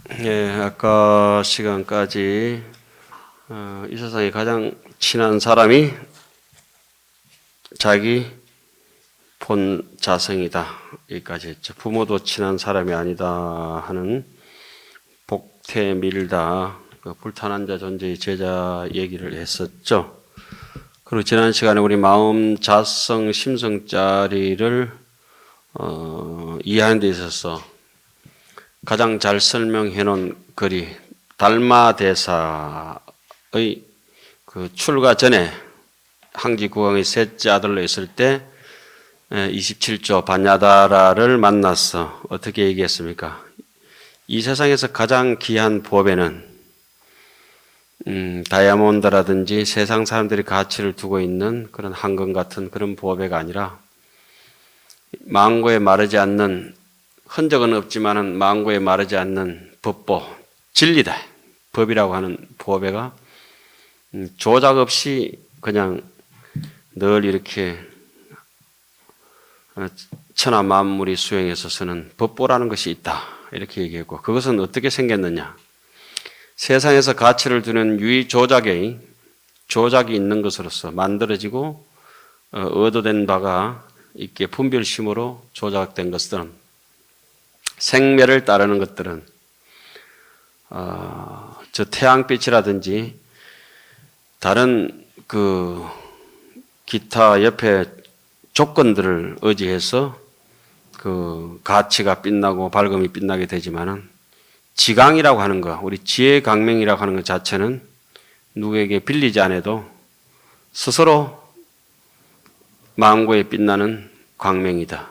아까 시간까지 이 세상에 가장 친한 사람이 자기 본 자성이다. 여기까지 했죠. 부모도 친한 사람이 아니다 하는 복태밀다, 불탄한 자 존재의 제자 얘기를 했었죠. 그리고 지난 시간에 우리 마음, 자성, 심성짜리를 이해하는 데 있어서 가장 잘 설명해 놓은 글이 달마대사의 그 출가 전에 항지국왕의 셋째 아들로 있을 때 27조 반야다라를 만나서 어떻게 얘기했습니까? 이 세상에서 가장 귀한 보배는 다이아몬드라든지 세상 사람들이 가치를 두고 있는 그런 황금 같은 그런 보배가 아니라 망고에 마르지 않는, 흔적은 없지만은 망고에 마르지 않는 법보, 진리다. 법이라고 하는 보배가 조작 없이 그냥 늘 이렇게 천하 만물이 수행해서 쓰는 법보라는 것이 있다. 이렇게 얘기했고, 그것은 어떻게 생겼느냐? 세상에서 가치를 두는 유의 조작이 있는 것으로서 만들어지고 얻어된 바가 있게 분별심으로 조작된 것들은, 생멸을 따르는 것들은 저 태양빛이라든지 다른 그 기타 옆에 조건들을 의지해서 그 가치가 빛나고 밝음이 빛나게 되지만은, 지강이라고 하는 거, 우리 지혜 강명이라고 하는 것 자체는 누구에게 빌리지 않아도 스스로 망고에 빛나는 광명이다.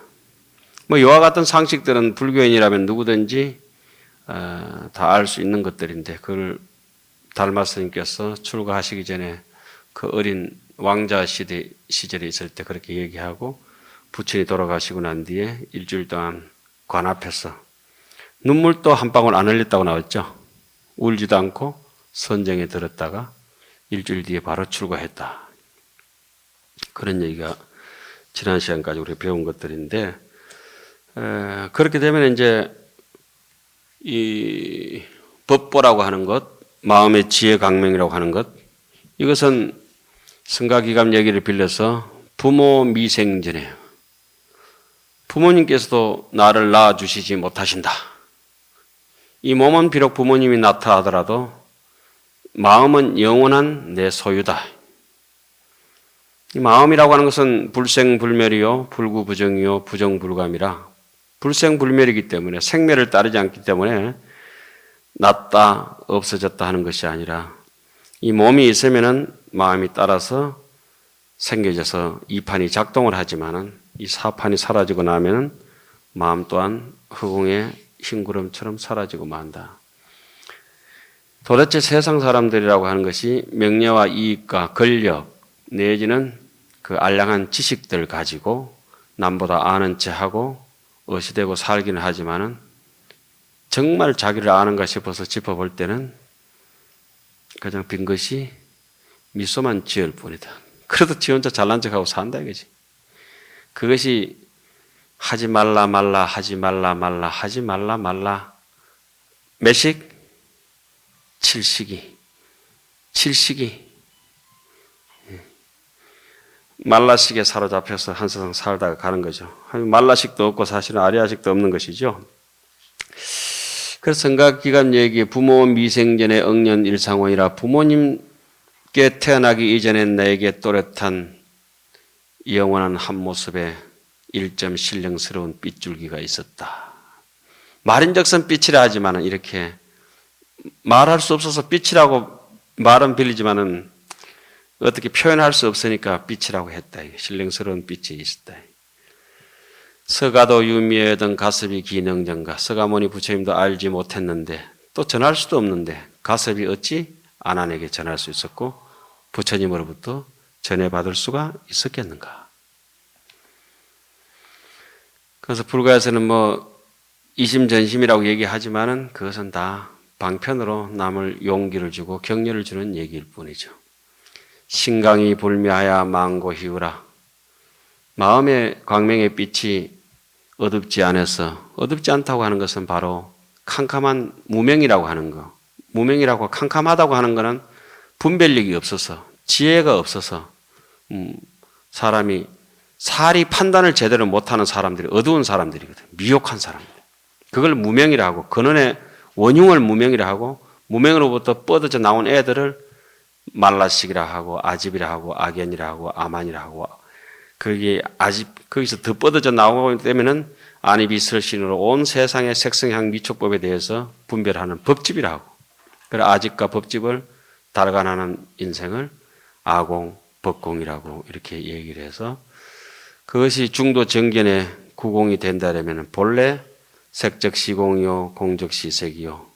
뭐 이와 같은 상식들은 불교인이라면 누구든지 다 알 수 있는 것들인데, 그걸 달마 스님께서 출가하시기 전에 그 어린 왕자 시절에 있을 때 그렇게 얘기하고, 부친이 돌아가시고 난 뒤에 일주일 동안 관 앞에서 눈물도 한 방울 안 흘렸다고 나왔죠. 울지도 않고 선정에 들었다가 일주일 뒤에 바로 출가했다. 그런 얘기가 지난 시간까지 우리가 배운 것들인데, 그렇게 되면 이제 이 법보라고 하는 것, 마음의 지혜 강명이라고 하는 것, 이것은 성가기감 얘기를 빌려서 부모 미생전에 부모님께서도 나를 낳아주시지 못하신다. 이 몸은 비록 부모님이 낳다 하더라도 마음은 영원한 내 소유다. 이 마음이라고 하는 것은 불생불멸이요, 불구부정이요, 부정불감이라 불생불멸이기 때문에, 생멸을 따르지 않기 때문에 났다 없어졌다 하는 것이 아니라, 이 몸이 있으면은 마음이 따라서 생겨져서 이 판이 작동을 하지만은, 이 사판이 사라지고 나면은 마음 또한 허공의 흰구름처럼 사라지고 만다. 도대체 세상 사람들이라고 하는 것이 명예와 이익과 권력 내지는 그 알량한 지식들 가지고 남보다 아는 체하고 어시되고 살기는 하지만은, 정말 자기를 아는가 싶어서 짚어볼 때는 그냥 빈 것이 미소만 지을 뿐이다. 그래도 지 혼자 잘난 척하고 산다 이거지. 그것이 하지 말라 말라 하지 말라 말라 하지 말라 말라 몇식? 7식이 말라식에 사로잡혀서 한 세상 살다가 가는 거죠. 말라식도 없고 사실은 아리아식도 없는 것이죠. 그래서 성가기감 얘기, 부모 미생전의 억년 일상원이라, 부모님께 태어나기 이전에 나에게 또렷한 영원한 한 모습에 일점 신령스러운 빗줄기가 있었다. 말인즉슨 빛이라 하지만 이렇게 말할 수 없어서 빛이라고 말은 빌리지만은 어떻게 표현할 수 없으니까 빛이라고 했다. 신령스러운 빛이 있었다. 서가도 유미하던 가섭이 기능정가, 서가모니 부처님도 알지 못했는데 또 전할 수도 없는데 가섭이 어찌 아난에게 전할 수 있었고 부처님으로부터 전해받을 수가 있었겠는가. 그래서 불가에서는 뭐 이심전심이라고 얘기하지만은 그것은 다 방편으로 남을 용기를 주고 격려를 주는 얘기일 뿐이죠. 신강이 불미하야 망고희우라. 마음의 광명의 빛이 어둡지 않아서, 어둡지 않다고 하는 것은 바로 캄캄한 무명이라고 하는 거. 무명이라고 캄캄하다고 하는 거는 분별력이 없어서, 지혜가 없어서, 사람이 사리 판단을 제대로 못하는 사람들이 어두운 사람들이거든. 미혹한 사람들. 그걸 무명이라 하고, 근원의 원흉을 무명이라 하고, 무명으로부터 뻗어져 나온 애들을 말라식이라 하고, 아집이라 하고, 악연이라 하고, 아만이라 하고, 그게 아집, 거기서 더 뻗어져 나오기 때문에는 안이비설신으로 온 세상의 색성향 미촉법에 대해서 분별하는 법집이라 하고, 그래 아집과 법집을 달관하는 인생을 아공, 법공이라고 이렇게 얘기를 해서, 그것이 중도 정견의 구공이 된다면 본래 색적시공이요 공적시색이요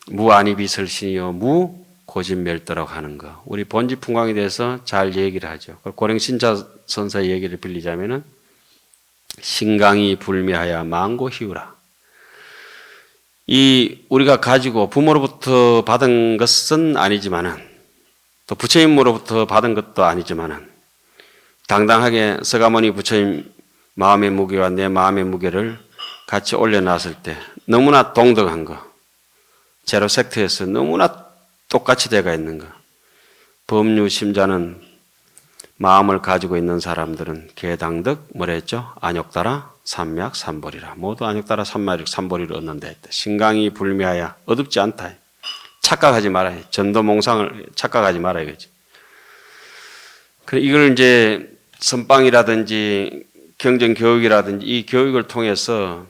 무안이비설신이요 무고진멸도라고 하는 거. 우리 본지풍광에 대해서 잘 얘기를 하죠. 고령신자 선사의 얘기를 빌리자면은 신강이 불미하여 망고희우라. 이 우리가 가지고 부모로부터 받은 것은 아니지만은 또 부처님으로부터 받은 것도 아니지만은 당당하게 서가모니 부처님 마음의 무게와 내 마음의 무게를 같이 올려놨을 때 너무나 동등한 거, 제로 섹트에서 너무나 똑같이 되어 있는 거. 법류심자는 마음을 가지고 있는 사람들은 개당득 뭐라 했죠? 안욕따라 삼약 삼보리라. 모두 안욕따라 삼약 삼보리를 얻는다 했다. 신강이 불미하여 어둡지 않다. 착각하지 말아야. 전도몽상을 착각하지 말아야 겠지. 그래 이걸 이제 선방이라든지 경전교육이라든지 이 교육을 통해서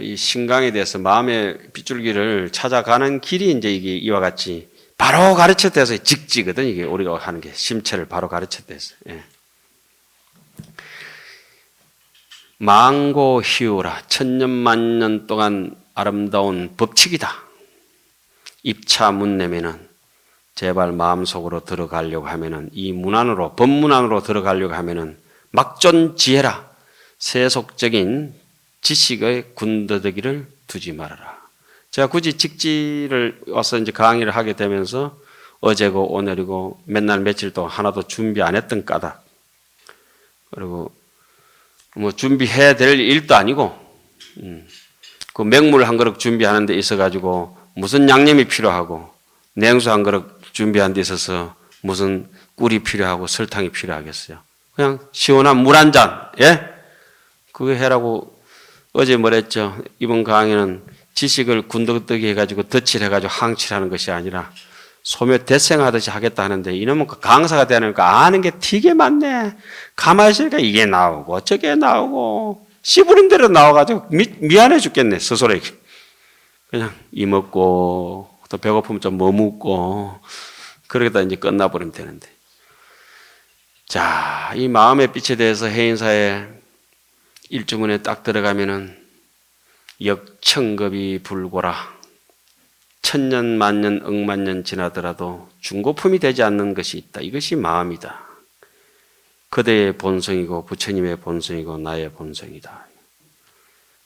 이 신강에 대해서 마음의 빗줄기를 찾아가는 길이 이제 이게 이와 같이 바로 가르쳤대서 직지거든. 이게 우리가 하는 게 심체를 바로 가르쳤대서. 예. 망고희우라. 천년만년 동안 아름다운 법칙이다. 입차 문내면은 제발 마음속으로 들어가려고 하면은 이 문 안으로 법문 안으로 들어가려고 하면은 막존지혜라. 세속적인 지식의 군더더기를 두지 말아라. 제가 굳이 직지를 와서 이제 강의를 하게 되면서 어제고 오늘이고 맨날 며칠 동안 하나도 준비 안 했던 까닭. 그리고 뭐 준비해야 될 일도 아니고, 그 맹물 한 그릇 준비하는 데 있어가지고 무슨 양념이 필요하고 냉수 한 그릇 준비하는 데 있어서 무슨 꿀이 필요하고 설탕이 필요하겠어요. 그냥 시원한 물 한 잔, 예? 그거 해라고 어제 뭐랬죠? 이번 강의는 지식을 군더더기 해가지고 덧칠 해가지고 항칠하는 것이 아니라 소묘 대생하듯이 하겠다 하는데 이놈은 강사가 되니까 아는 게 되게 많네. 가만히 있으니까 이게 나오고 저게 나오고 씹으는 대로 나와가지고 미안해 죽겠네 스스로에게. 그냥 이먹고 또 배고프면 좀 머묻고 그러다 이제 끝나버리면 되는데. 자, 이 마음의 빛에 대해서 해인사의 일주문에 딱 들어가면은 역청급이 불고라. 천년, 만년, 억만년 지나더라도 중고품이 되지 않는 것이 있다. 이것이 마음이다. 그대의 본성이고 부처님의 본성이고 나의 본성이다.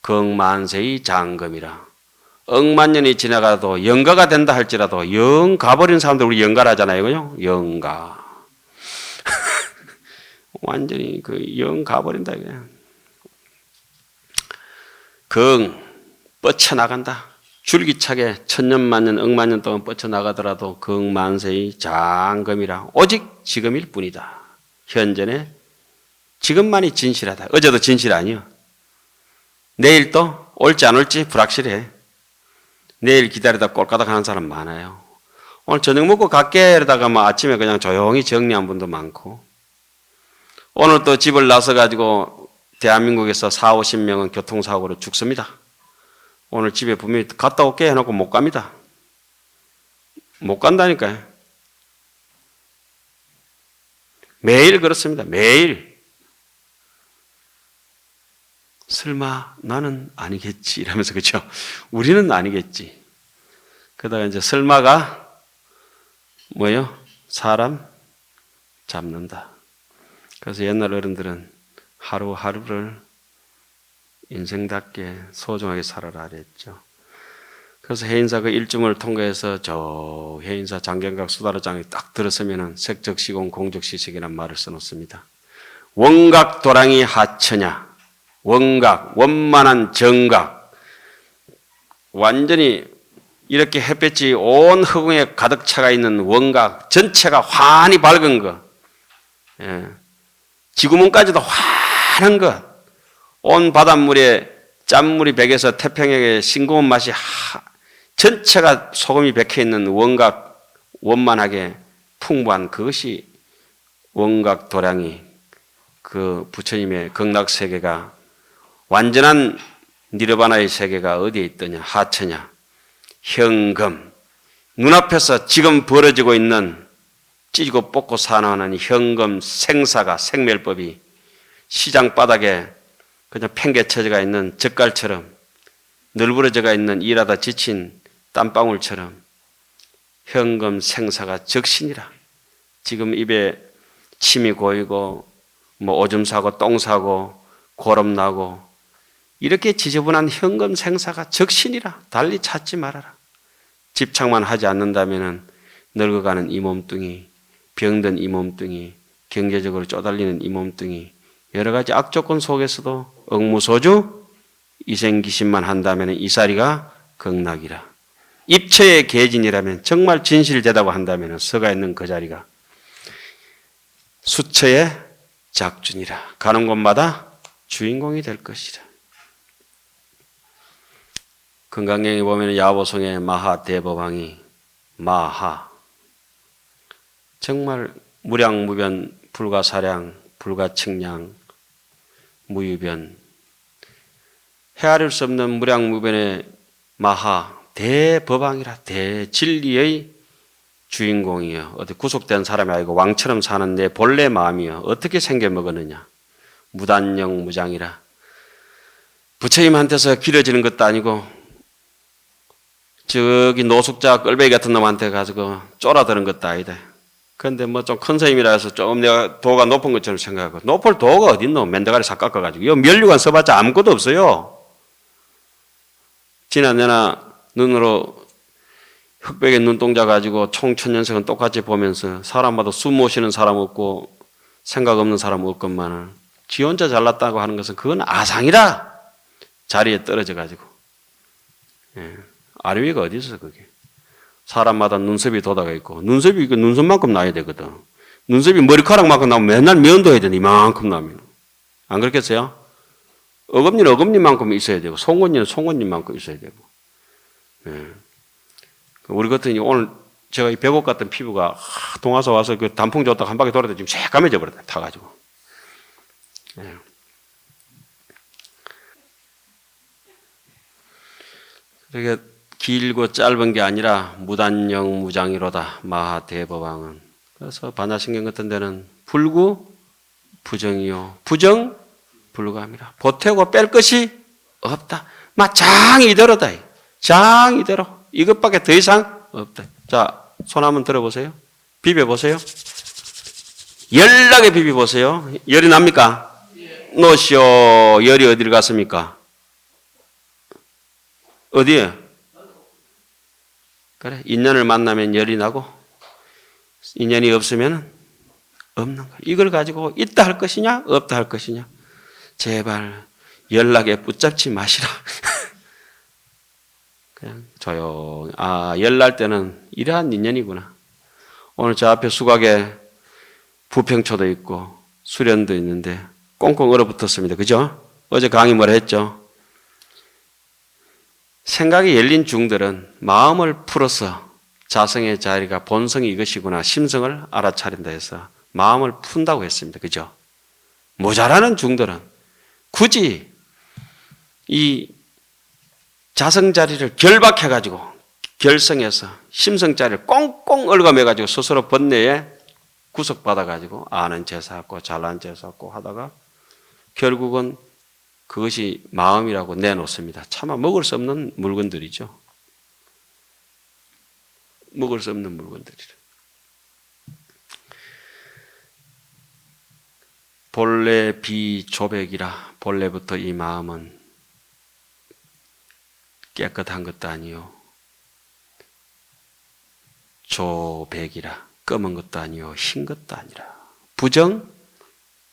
극만세의 장금이라. 억만년이 지나가도 영가가 된다 할지라도 영 가버린 사람들 우리 영가라잖아요. 그죠? 영가. 완전히 그 영 가버린다. 그냥. 뻗쳐나간다. 줄기차게 천년만년 억만년 동안 뻗쳐나가더라도 극만세의 장금이라. 오직 지금일 뿐이다. 현전에 지금만이 진실하다. 어제도 진실 아니요. 내일 또 올지 안 올지 불확실해. 내일 기다리다 꼴까닥 하는 사람 많아요. 오늘 저녁 먹고 갈게 이러다가 뭐 아침에 그냥 조용히 정리한 분도 많고, 오늘 또 집을 나서가지고 대한민국에서 4, 50명은 교통사고로 죽습니다. 오늘 집에 분명히 갔다 올게 해놓고 못 갑니다. 못 간다니까요. 매일 그렇습니다. 매일. 설마 나는 아니겠지 이러면서 그렇죠. 우리는 아니겠지. 그러다가 이제 설마가 뭐예요? 사람 잡는다. 그래서 옛날 어른들은 하루하루를 인생답게 소중하게 살아라 그랬죠. 그래서 해인사 그 일중을 통과해서 저 해인사 장경각 수다로장에 딱 들었으면은 색적시공 공적시색이라는 말을 써놓습니다. 원각 도랑이 하처냐. 원각, 원만한 정각. 완전히 이렇게 햇볕이 온 허공에 가득 차가 있는 원각 전체가 환히 밝은 것, 지구문까지도 환한 것, 온 바닷물에 짠물이 배겨서 태평양의 싱거운 맛이 전체가 소금이 bek혀 있는 원각 원만하게 풍부한 그것이 원각 도량이 그 부처님의 극락세계가 완전한 니르바나의 세계가 어디에 있더냐 하처냐 현금 눈앞에서 지금 벌어지고 있는 찌고 뽑고 산화하는 현금 생사가 생멸법이 시장 바닥에 그냥 팽개쳐져가 있는 젓갈처럼 널브러져가 있는 일하다 지친 땀방울처럼 현금 생사가 적신이라. 지금 입에 침이 고이고 뭐 오줌 싸고 똥 싸고 고름 나고 이렇게 지저분한 현금 생사가 적신이라. 달리 찾지 말아라. 집착만 하지 않는다면 늙어가는 이 몸뚱이, 병든 이 몸뚱이, 경제적으로 쪼달리는 이 몸뚱이, 여러 가지 악조건 속에서도 억무소주 이생기심만 한다면 이사리가 극락이라. 입처의 계진이라면 정말 진실되다고 한다면 서가 있는 그 자리가 수처의 작준이라. 가는 곳마다 주인공이 될 것이라. 금강경에 보면 야보성의 마하 대법왕이 마하 정말 무량무변 불가사량 불가측량 무유변 헤아릴 수 없는 무량무변의 마하 대법왕이라. 대진리의 주인공이여. 어디 구속된 사람이 아니고 왕처럼 사는 내 본래 마음이여. 어떻게 생겨 먹었느냐. 무단영 무장이라. 부처님한테서 길어지는 것도 아니고 저기 노숙자 껄배기 같은 놈한테 가지고 쫄아드는 것도 아니다. 그런데 뭐 좀 큰 스님이라 해서 좀 내가 도가 높은 것처럼 생각하고 높을 도가 어딨노. 맨대가리 싹 깎아가지고. 이 면류관 써봤자 아무것도 없어요. 지나내나 눈으로 흑백의 눈동자 가지고 총 천년석은 똑같이 보면서 사람마다 숨 못 쉬는 사람 없고 생각 없는 사람 없건만은 지 혼자 잘났다고 하는 것은 그건 아상이라. 자리에 떨어져 가지고. 아래위가 어디 있어 그게. 사람마다 눈썹이 돋아가 있고 눈썹이 그 눈썹만큼 나야 되거든. 눈썹이 머리카락만큼 나오면 맨날 면도해야 되는 이만큼 나면. 안 그렇겠어요? 어금니는 어금니만큼 있어야 되고 송곳니는 송곳니만큼 있어야 되고. 우리 같은 오늘 제가 이 백옥 같은 피부가 동화서 와서 그 단풍 줬다가 한 바퀴 돌았더니 지금 새까매져 버렸다 타가지고. 그러니까 길고 짧은 게 아니라 무단영 무장이로다 마하 대법왕은. 그래서 반야신경 같은 데는 불구 부정이요 부정 불감이라. 보태고 뺄 것이 없다. 막 장이대로다. 장이대로. 이것밖에 더 이상 없다. 자, 손 한번 들어보세요. 비벼보세요. 열나게 비벼보세요. 열이 납니까? 노시오. 열이 어디를 갔습니까? 어디에? 그래. 인연을 만나면 열이 나고 인연이 없으면 없는 거야. 이걸 가지고 있다 할 것이냐 없다 할 것이냐. 제발 연락에 붙잡지 마시라. 그냥 조용. 열날 때는 이러한 인연이구나. 오늘 저 앞에 수각에 부평초도 있고 수련도 있는데 꽁꽁 얼어붙었습니다. 그죠? 어제 강의 뭐라 했죠? 생각이 열린 중들은 마음을 풀어서 자성의 자리가 본성이 이것이구나 심성을 알아차린다 해서 마음을 푼다고 했습니다. 그죠? 모자라는 중들은 굳이 이 자성자리를 결박해가지고 결성해서 심성자리를 꽁꽁 얽어매가지고 스스로 번뇌에 구속받아가지고 아는 제사하고 잘난 제사하고 하다가 결국은 그것이 마음이라고 내놓습니다. 차마 먹을 수 없는 물건들이죠. 먹을 수 없는 물건들이라. 본래 비조백이라. 본래부터 이 마음은 깨끗한 것도 아니요. 조백이라. 검은 것도 아니요. 흰 것도 아니라. 부정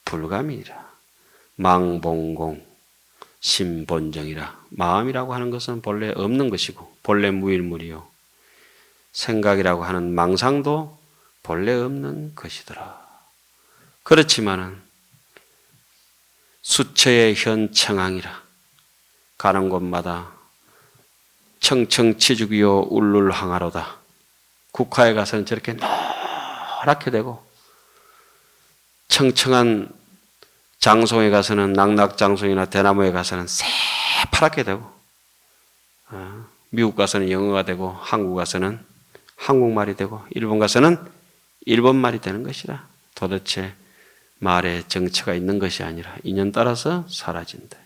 불감이라. 망봉공. 심본정이라. 마음이라고 하는 것은 본래 없는 것이고 본래 무일물이요. 생각이라고 하는 망상도 본래 없는 것이더라. 그렇지만은 수처의 현청항이라. 가는 곳마다 청청치죽이요 울룰항하로다. 국화에 가서는 저렇게 노랗게 되고 청청한 장송에 가서는 낙낙장송이나 대나무에 가서는 새파랗게 되고 미국 가서는 영어가 되고 한국 가서는 한국말이 되고 일본 가서는 일본말이 되는 것이라. 도대체 말에 정체가 있는 것이 아니라 인연 따라서 사라진다.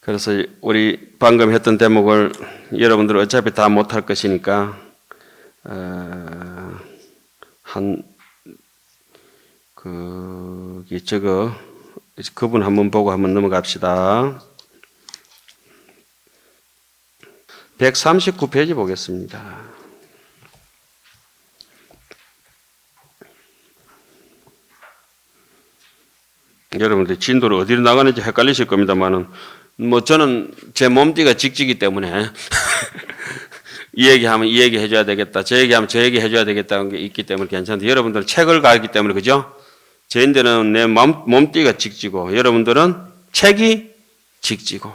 그래서 우리 방금 했던 대목을 여러분들 어차피 다 못할 것이니까 그분 한번 보고 한번 넘어갑시다. 139페이지 보겠습니다. 여러분들 진도를 어디로 나가는지 헷갈리실 겁니다만은 저는 제 몸띠가 직지기 때문에 이 얘기하면 이 얘기 해줘야 되겠다, 저 얘기하면 저 얘기 해줘야 되겠다는 게 있기 때문에 괜찮은데 여러분들은 책을 가기 때문에 그죠? 저인데는 내 몸띠가 직지고 여러분들은 책이 직지고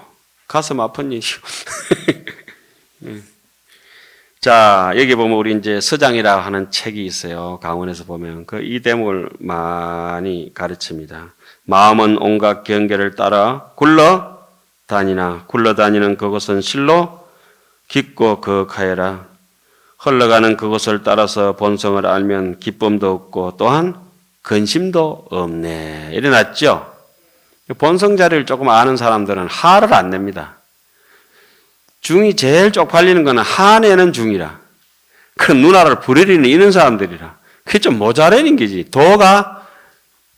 가슴 아픈 일이죠. 자, 여기 보면 우리 이제 서장이라 하는 책이 있어요. 강원에서 보면 이 대목을 많이 가르칩니다. 마음은 온갖 경계를 따라 굴러다니는 그것은 실로 깊고 거하여라. 흘러가는 그것을 따라서 본성을 알면 기쁨도 없고 또한 근심도 없네. 일어났죠? 본성 자리를 조금 아는 사람들은 화를 안 냅니다. 중이 제일 쪽팔리는 거는 화내는 중이라. 그 누나를 부리리는 이런 사람들이라. 그게 좀 모자라는 게지. 도가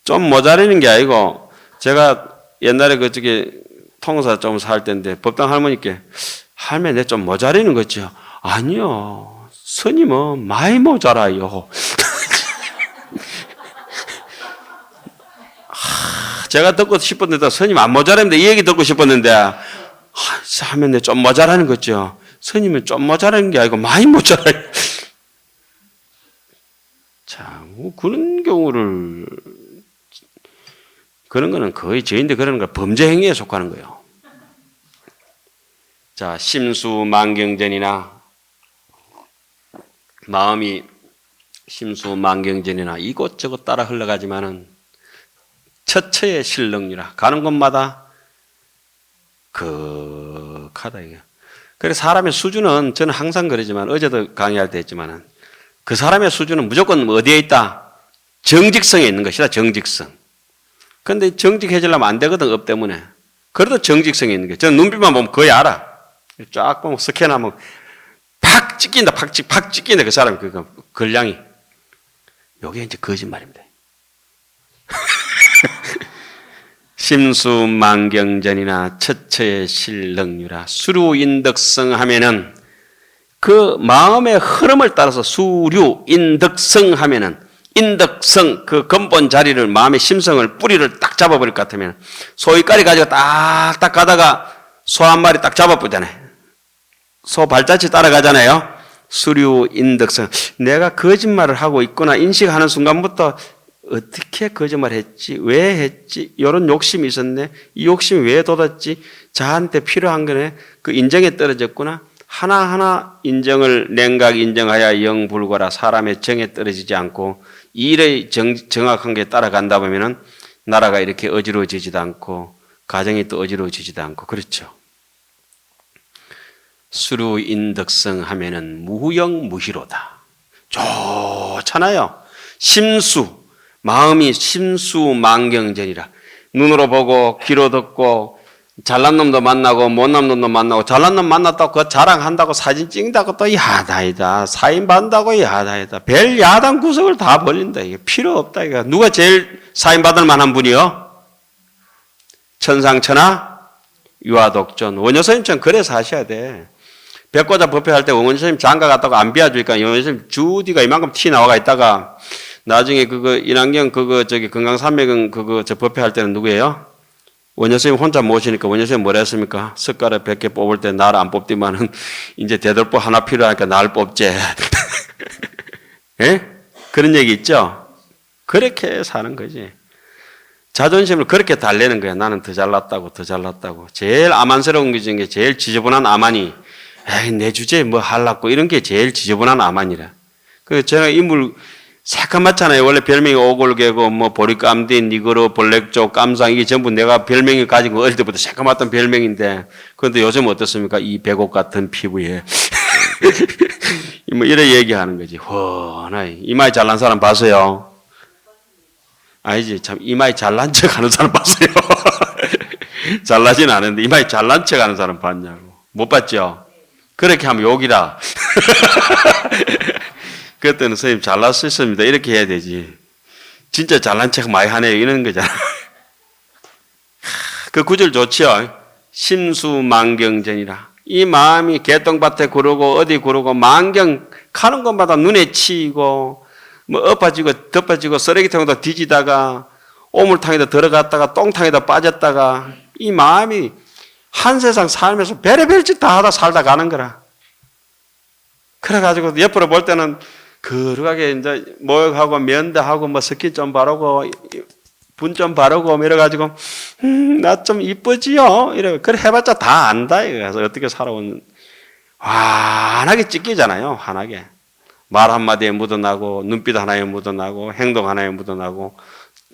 좀 모자라는 게 아니고, 제가 옛날에 그쪽에 통사 좀 살 때인데 법당 할머니께 할매 내 좀 모자라는 거죠. 아니요. 스님은 많이 모자라요. 제가 듣고 싶었는데 스님 안 모자랐는데 이 얘기 듣고 싶었는데 하면 내 좀 모자라는 거죠. 스님은 좀 모자라는 게 아니고 많이 모자라요. 자, 뭐 그런 경우를 그런 거는 거의 저인데 그러는 거 범죄 행위에 속하는 거예요. 자, 심수만경전이나 마음이 심수만경전이나 이곳저곳 따라 흘러가지만은 처처의 실렁이라 가는 곳마다 거하다 이게. 그래서 사람의 수준은 저는 항상 그러지만 어제도 강의할 때 했지만은 그 사람의 수준은 무조건 어디에 있다? 정직성에 있는 것이다. 정직성. 그런데 정직해지려면 안 되거든. 업 때문에. 그래도 정직성에 있는 게. 저는 눈빛만 보면 거의 알아. 쫙 보면 스캔하면 팍 찍힌다. 팍 찍힌다. 그 사람 그 걸량이. 요게 이제 거짓말입니다. 심수만경전이나 처처의 실렁유라 수류인덕성 하면은 그 마음의 흐름을 따라서 수류인덕성 하면은 인덕성 그 근본 자리를 마음의 심성을 뿌리를 딱 잡아버릴 것 같으면 소이까리 가지고 딱딱 가다가 소 한 마리 딱 잡아보잖아요. 소 발자취 따라가잖아요. 수류인덕성. 내가 거짓말을 하고 있구나 인식하는 순간부터 어떻게 거짓말했지? 왜 했지? 이런 욕심이 있었네. 이 욕심이 왜 돋았지? 자한테 필요한 거네. 그 인정에 떨어졌구나. 하나하나 인정을 냉각 인정하여 영불고라. 사람의 정에 떨어지지 않고 일의 정확한 게 따라간다 보면은 나라가 이렇게 어지러워지지도 않고 가정이 또 어지러워지지도 않고 그렇죠. 수류인덕성 하면은 무후영무희로다. 좋잖아요. 심수. 마음이 심수만경전이라. 눈으로 보고 귀로 듣고 잘난 놈도 만나고 못난 놈도 만나고 잘난 놈 만났다고 그 자랑한다고 사진 찍는다고 또 야다이다. 사인 받는다고 야다이다. 별 야단 구석을 다 벌린다. 이게 필요 없다. 이거 누가 제일 사인 받을 만한 분이요? 천상천하 유아독존. 원효스님처럼 그래서 하셔야 돼. 백고자 법회할 때 원효스님 장가 갔다고 안 비워주니까 원효스님 주디가 이만큼 티 나와가 있다가 나중에 그거 인환경 그거 저기 건강산맥은 그거 저 법회할 때는 누구예요? 원효선생님 혼자 모시니까 원효선생님 뭐라 했습니까? 숟가락 100개 뽑을 때 날 안 뽑지만은 이제 대돌보 하나 필요하니까 날 뽑재. 예? 그런 얘기 있죠? 그렇게 사는 거지. 자존심을 그렇게 달래는 거야. 나는 더 잘났다고, 더 잘났다고. 제일 아만스러운 게 중에 제일 지저분한 아만이, 에이, 내 주제에 뭐 할라고 이런 게 제일 지저분한 아만이라. 그 제가 인물 새까맣잖아요. 원래 별명이 오골개고, 뭐, 보리깜디, 니그로, 볼렉조, 깜상, 이게 전부 내가 별명이 가진 거 어릴 때부터 새까맣던 별명인데, 그런데 요즘 어떻습니까? 이 백옥 같은 피부에. 뭐, 이래 얘기하는 거지. 훤하이. 이마에 잘난 사람 봤어요? 아니지. 참, 이마에 잘난 척 하는 사람 봤어요? 잘나진 않은데, 이마에 잘난 척 하는 사람 봤냐고. 못 봤죠? 그렇게 하면 욕이다. 그때는 선생님 잘났습니다. 이렇게 해야 되지. 진짜 잘난 척 많이 하네요. 이런 거잖아. 그 구절 좋지요. 심수만경전이라. 이 마음이 개똥밭에 구르고 어디 구르고 만경 가는 곳마다 눈에 치이고 뭐 엎어지고 덮어지고 쓰레기통에도 뒤지다가 오물탕에도 들어갔다가 똥탕에도 빠졌다가 이 마음이 한 세상 살면서 별의별 짓 다 하다 살다 가는 거라. 그래가지고 옆으로 볼 때는 거룩하게 이제 목욕하고 면도하고 뭐 스킨 좀 바르고 분 좀 바르고 이래가지고 나 좀 이쁘지요? 이래 그래 해봤자 다 안다 이거서 어떻게 살아온 환하게 찢기잖아요. 환하게 말 한마디에 묻어나고 눈빛 하나에 묻어나고 행동 하나에 묻어나고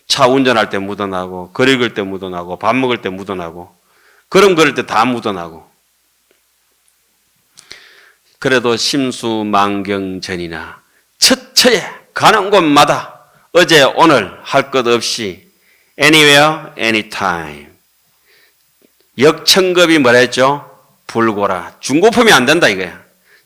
차 운전할 때 묻어나고 글 읽을 때 묻어나고 밥 먹을 때 묻어나고 걸음 걸을 때 다 묻어나고 그래도 심수만경전이나 처처에 가는 곳마다 어제 오늘 할 것 없이 anywhere, anytime 역청급이 뭐라 했죠? 불고라. 중고품이 안 된다 이거야.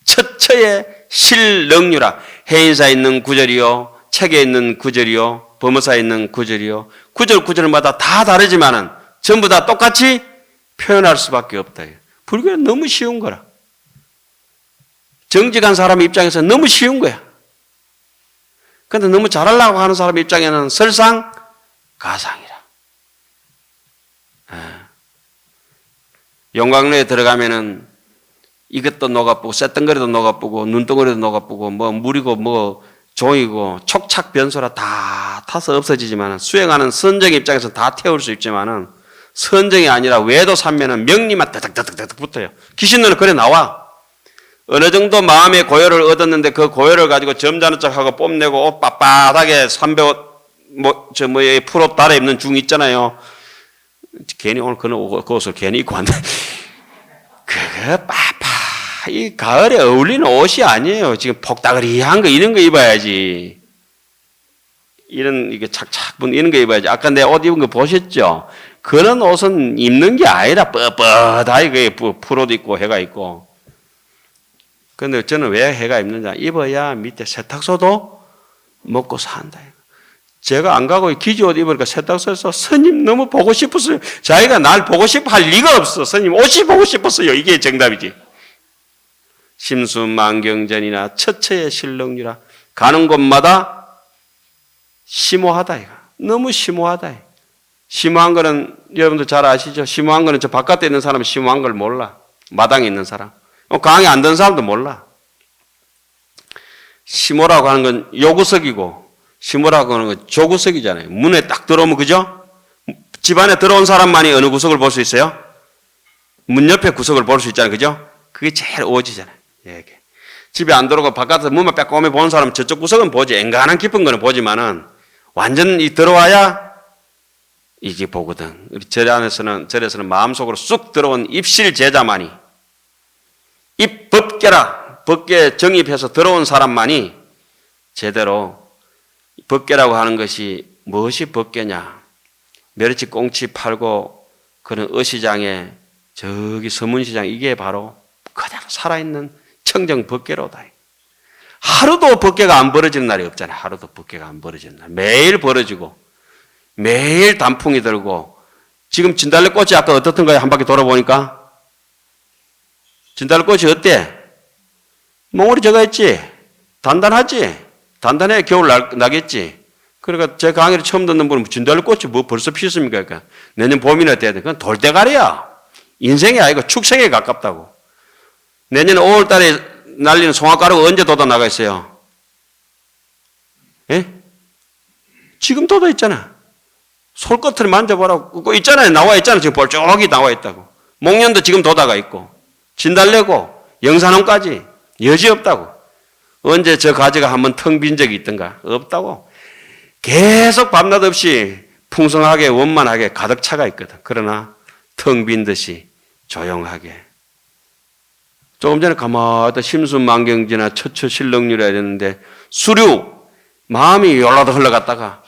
처처에 실능류라. 해인사에 있는 구절이요 책에 있는 구절이요 범어사에 있는 구절이요 구절마다 다 다르지만은 전부 다 똑같이 표현할 수밖에 없다. 불교는 너무 쉬운 거라. 정직한 사람 입장에서 너무 쉬운 거야. 그런데 너무 잘하려고 하는 사람 입장에는 설상가상이라. 용광로에 들어가면은 이것도 녹아보고 쇳덩거리도 녹아보고 눈덩어리도 녹아보고 뭐 물이고 뭐 종이고 촉착 변소라 다 타서 없어지지만 수행하는 선정 입장에서 다 태울 수 있지만은 선정이 아니라 외도 삼면은 명리만 더덕더덕 붙어요. 귀신들은 그래 나와. 어느 정도 마음의 고요를 얻었는데 그 고요를 가지고 점잖은 척하고 뽐내고 옷 빳빳하게 300옷 풀옷 달아 입는 중 있잖아요. 괜히 오늘 그 옷을 괜히 입고 왔네. 그거 이 가을에 어울리는 옷이 아니에요. 지금 폭다그리한 거 이런 거 입어야지. 이런 이게 착착 이런 거 입어야지. 아까 내 옷 입은 거 보셨죠? 그런 옷은 입는 게 아니라 뻣뻣하게 풀옷 입고 해가 있고. 그런데 저는 왜 해가 입는지 입어야 밑에 세탁소도 먹고 산다. 제가 안 가고 기지옷 입으니까 세탁소에서 스님 너무 보고 싶었어요. 자기가 날 보고 싶어 할 리가 없어. 스님 옷이 보고 싶었어요. 이게 정답이지. 심수만경전이나 처처의 실능이라 가는 곳마다 심오하다. 이거. 너무 심오하다. 심오한 거는 여러분들 잘 아시죠? 심오한 거는 저 바깥에 있는 사람은 심오한 걸 몰라. 마당에 있는 사람. 강의 안 든 사람도 몰라. 심오라고 하는 건 요구석이고 심오라고 하는 건 조구석이잖아요. 문에 딱 들어오면 그죠? 집안에 들어온 사람만이 어느 구석을 볼 수 있어요? 문 옆에 구석을 볼 수 있잖아요. 그죠? 그게 제일 오지잖아요. 이게. 집에 안 들어오고 바깥에서 문만 빼꼼히 보는 사람은 저쪽 구석은 보지. 앵간한 깊은 거는 보지만은 완전히 들어와야 이게 보거든. 절에서는 마음속으로 쑥 들어온 입실 제자만이 입 법계라 법계 정입해서 들어온 사람만이 제대로 법계라고 하는 것이 무엇이 법계냐? 멸치 꽁치 팔고 그런 어시장에 저기 서문시장 이게 바로 그대로 살아있는 청정 법계로다. 하루도 법계가 안 벌어지는 날이 없잖아요. 하루도 법계가 안 벌어지는 날. 매일 벌어지고 매일 단풍이 들고 지금 진달래꽃이 아까 어떻던가요? 한 바퀴 돌아보니까 진달래꽃이 어때? 몽울이 저거 했지? 단단하지? 단단해 겨울 나겠지? 그러니까 제 강의를 처음 듣는 분은 진달래꽃이 뭐 벌써 피었습니까? 그러니까 내년 봄이나 돼야 돼. 그건 돌대가리야. 인생이 아니고 축생에 가깝다고. 내년 5월 달에 날리는 송화가루가 언제 돋아 나가 있어요? 예? 지금 돋아 있잖아. 솔끝을 만져보라고. 있잖아요. 나와 있잖아. 지금 볼쭉이 나와 있다고. 목련도 지금 돋아가 있고. 진달래고. 영산홍까지. 여지 없다고. 언제 저 가지가 한번 텅 빈 적이 있던가? 없다고. 계속 밤낮 없이 풍성하게 원만하게 가득 차가 있거든. 그러나 텅 빈 듯이 조용하게. 조금 전에 가마다 심수만경지나 처처실렁유라 이랬는데 수류 마음이 여기로도 흘러갔다가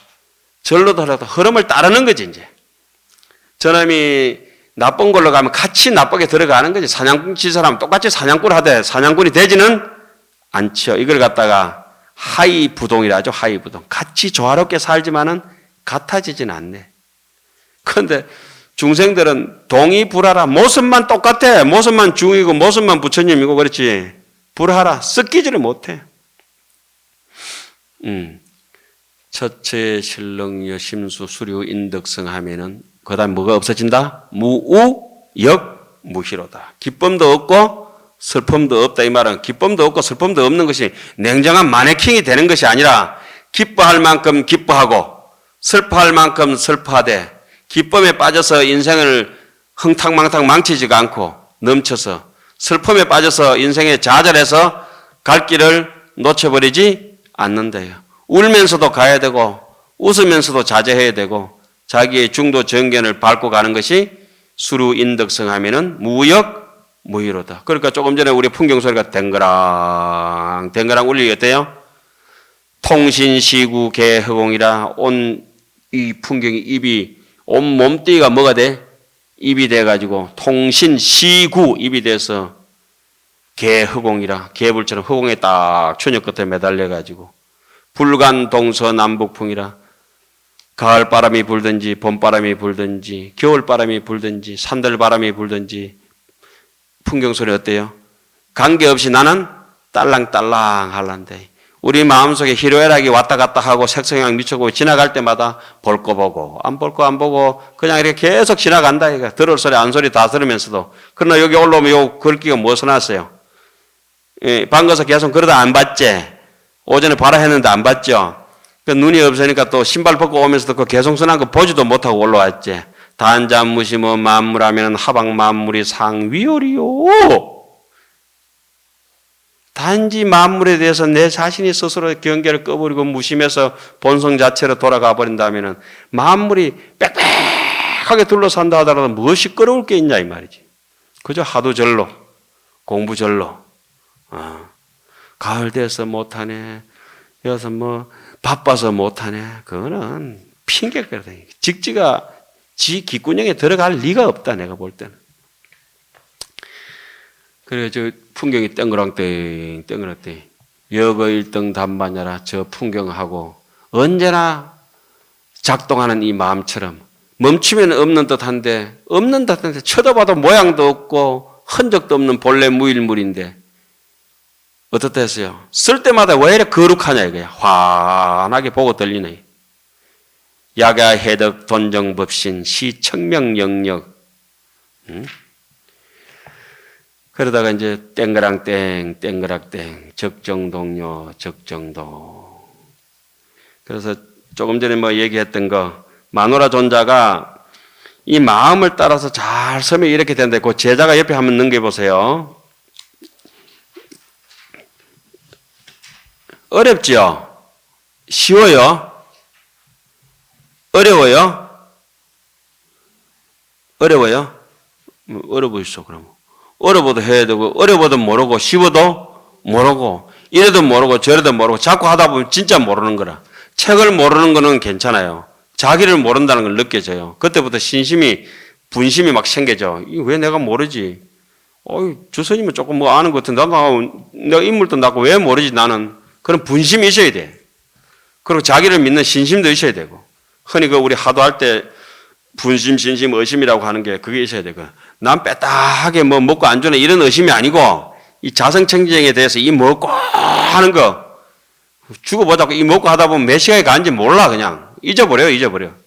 절로도 흘러갔다가 흐름을 따르는 거지 이제. 저놈이 나쁜 걸로 가면 같이 나쁘게 들어가는 거지. 사냥꾼 사람 똑같이 사냥꾼 하되 사냥꾼이 되지는 않죠. 이걸 갖다가 하이부동이라 하죠. 하이부동. 같이 조화롭게 살지만은 같아지진 않네. 그런데 중생들은 동이불하라. 모습만 똑같아. 모습만 중이고 모습만 부처님이고 그렇지. 불하라. 섞이지를 못해. 처체, 실렁여, 심수, 수류, 인덕성 하면은 그 다음에 뭐가 없어진다? 무우, 역, 무희로다. 기쁨도 없고 슬픔도 없다. 이 말은 기쁨도 없고 슬픔도 없는 것이 냉정한 마네킹이 되는 것이 아니라 기뻐할 만큼 기뻐하고 슬퍼할 만큼 슬퍼하되 기쁨에 빠져서 인생을 흥탕망탕 망치지가 않고 넘쳐서 슬픔에 빠져서 인생에 좌절해서 갈 길을 놓쳐버리지 않는다요. 울면서도 가야 되고 웃으면서도 자제해야 되고 자기의 중도 정견을 밟고 가는 것이 수루 인덕성 하면은 무역 무희로다. 그러니까 조금 전에 우리 풍경 소리가 댕그랑 댕그랑 울리게 어때요? 통신시구 개허공이라 온 이 풍경이 입이 온 몸뚱이가 뭐가 돼? 입이 돼가지고 통신시구 입이 돼서 개허공이라 개불처럼 허공에 딱 천역 끝에 매달려가지고 불간동서남북풍이라 가을바람이 불든지 봄바람이 불든지 겨울바람이 불든지 산들바람이 불든지 풍경소리 어때요? 관계없이 나는 딸랑딸랑 할란데 우리 마음속에 희로애락이 왔다 갔다 하고 색성향 미쳐고 지나갈 때마다 볼 거 보고 안 볼 거 안 보고 그냥 이렇게 계속 지나간다. 이거 들을 소리 안 소리 다 들으면서도. 그러나 여기 올라오면 요 글귀가 무엇을 놨어요? 예, 방거서 계속 그러다 안 봤지. 오전에 봐라 했는데 안 봤죠. 그 눈이 없으니까 또 신발 벗고 오면서도 그 개성선한 거 보지도 못하고 올라왔지. 단잠무시뭐 만물하면 하방 만물이 상위요리요. 단지 만물에 대해서 내 자신이 스스로 경계를 꺼버리고 무심해서 본성 자체로 돌아가 버린다면 만물이 빽빽하게 둘러산다 하더라도 무엇이 끌어올 게 있냐 이 말이지. 그저 하도 절로 공부 절로 가을 돼서 못하네 여기서 뭐 바빠서 못하네 그거는 핑계거든. 직지가 지 귓구녕에 들어갈 리가 없다 내가 볼 때는. 그래 저 풍경이 땡그랑땡 땡그랑땡 여거 일등 단반야라 저 풍경하고 언제나 작동하는 이 마음처럼 멈추면 없는 듯한데 쳐다봐도 모양도 없고 흔적도 없는 본래 무일물인데 어떻다 했어요? 쓸 때마다 왜 이렇게 거룩하냐 이거야. 환하게 보고 들리네. 야가 해덕 돈정법신 시청명영력 그러다가 이제 땡그랑땡 땡그랑땡 적정동요 적정도. 그래서 조금 전에 뭐 얘기했던 거 마누라 존자가 이 마음을 따라서 잘 서면 이렇게 된다. 그 제자가 옆에 한번 넘겨보세요. 어렵지요? 쉬워요? 어려워요? 어려워요? 어려보시죠 그럼. 어려워도 해야 되고 어려워도 모르고 쉬워도 모르고 이래도 모르고 저래도 모르고 자꾸 하다 보면 진짜 모르는 거라. 책을 모르는 거는 괜찮아요. 자기를 모른다는 걸 느껴져요. 그때부터 분심이 막 생겨져. 왜 내가 모르지? 저 스님은 조금 뭐 아는 것 같은데 내가 인물도 낳고 왜 모르지 나는. 그런 분심이 있어야 돼. 그리고 자기를 믿는 신심도 있어야 되고. 흔히 우리 하도할 때 분심, 진심, 의심이라고 하는 게 그게 있어야 되고. 난 빼딱하게 뭐 먹고 안 주네 이런 의심이 아니고 이 자성청정에 대해서 이 먹고 하는 거 죽어보자고 이 먹고 하다 보면 몇 시간이 가는지 몰라 그냥 잊어버려요.